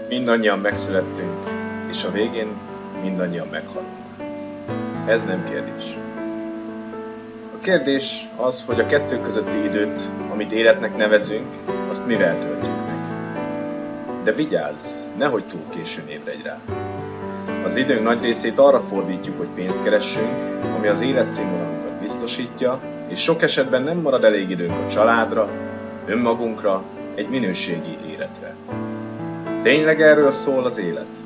Mindannyian megszülettünk, és a végén mindannyian meghalunk. Ez nem kérdés. A kérdés az, hogy a kettő közötti időt, amit életnek nevezünk, azt mivel töltjük meg. De vigyázz, nehogy túl későn ébredj rá. Az időnk nagy részét arra fordítjuk, hogy pénzt keressünk, ami az életszínvonalunkat biztosítja, és sok esetben nem marad elég időnk a családra, önmagunkra, egy minőségi életre. Tényleg erről szól az élet?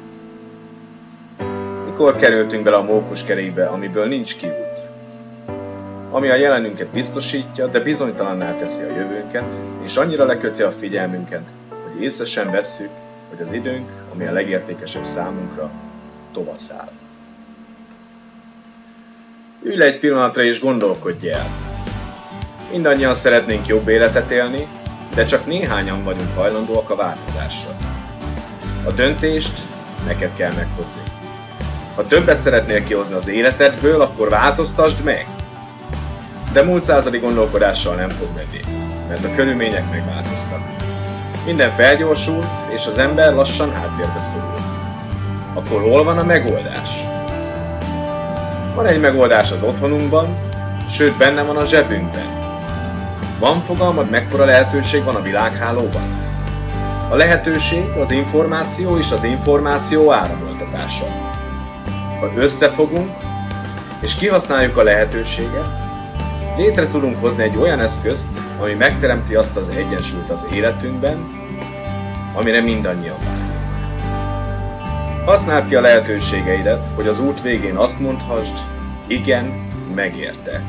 Mikor kerültünk bele a mókuskerékbe, amiből nincs kiút? Ami a jelenünket biztosítja, de bizonytalanná teszi a jövőnket, és annyira leköti a figyelmünket, hogy észre sem vesszük, hogy az időnk, ami a legértékesebb számunkra, tovaszáll. Ülj le egy pillanatra és gondolkodj el. Mindannyian szeretnénk jobb életet élni, de csak néhányan vagyunk hajlandóak a változásra. A döntést neked kell meghozni. Ha többet szeretnél kihozni az életedből, akkor változtasd meg. De múlt századi gondolkodással nem fog menni, mert a körülmények megváltoztak. Minden felgyorsult, és az ember lassan háttérbe szorul. Akkor hol van a megoldás? Van egy megoldás az otthonunkban, sőt benne van a zsebünkben. Van fogalmad, mekkora lehetőség van a világhálóban? A lehetőség az információ és az információ áramoltatása. Ha összefogunk, és kihasználjuk a lehetőséget, létre tudunk hozni egy olyan eszközt, ami megteremti azt az egyensúlyt az életünkben, amire mindannyian várunk. Használd ki a lehetőségeidet, hogy az út végén azt mondhassd, igen, megérte.